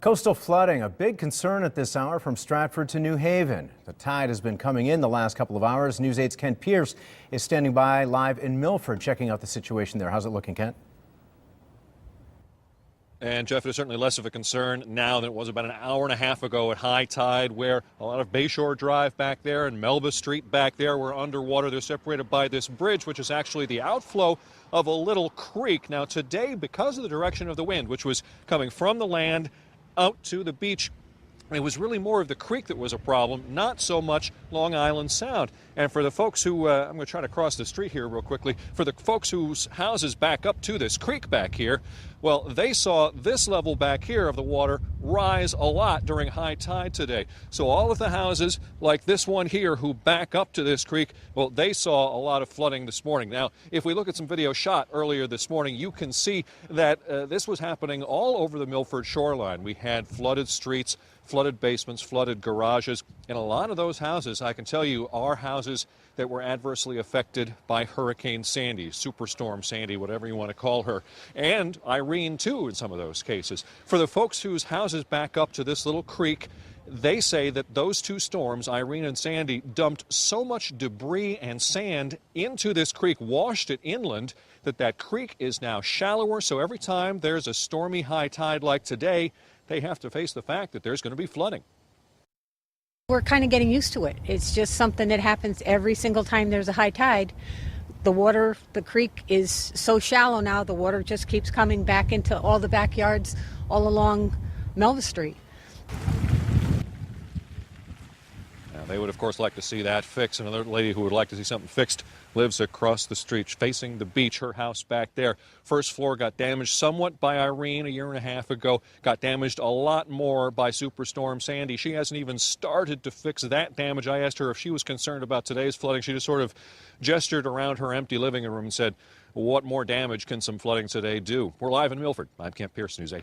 Coastal flooding, a big concern at this hour from Stratford to New Haven. The tide has been coming in the last couple of hours. News 8's Kent Pierce is standing by live in Milford, checking out the situation there. How's it looking, Kent? And Jeff, it is certainly less of a concern now than it was about an hour and a half ago at high tide, where a lot of Bayshore Drive back there and Melba Street back there were underwater. They're separated by this bridge, which is actually the outflow of a little creek. Now today, because of the direction of the wind, which was coming from the land out to the beach, it was really more of the creek that was a problem, not so much Long Island Sound. And for the folks who, I'm going to try to cross the street here real quickly, for the folks whose houses back up to this creek back here, well, they saw this level back here of the water rise a lot during high tide today. So all of the houses, like this one here, who back up to this creek, well, they saw a lot of flooding this morning. Now, if we look at some video shot earlier this morning, you can see that this was happening all over the Milford shoreline. We had flooded streets, flooded basements, flooded garages, and a lot of those houses, I can tell you, are houses that were adversely affected by Hurricane Sandy, Superstorm Sandy, whatever you want to call her, and Irene, too, in some of those cases. For the folks whose houses back up to this little creek, they say that those two storms, Irene and Sandy, dumped so much debris and sand into this creek, washed it inland, that creek is now shallower. So every time there's a stormy high tide like today, they have to face the fact that there's going to be flooding. We're kind of getting used to it. It's just something that happens every single time there's a high tide. The creek is so shallow now, the water just keeps coming back into all the backyards all along Melva Street. Now, they would, of course, like to see that fixed. Another lady who would like to see something fixed lives across the street, facing the beach. Her house back there, first floor, got damaged somewhat by Irene a year and a half ago, got damaged a lot more by Superstorm Sandy. She hasn't even started to fix that damage. I asked her if she was concerned about today's flooding. She just sort of gestured around her empty living room and said, what more damage can some flooding today do? We're live in Milford. I'm Kent Pierce, News 8.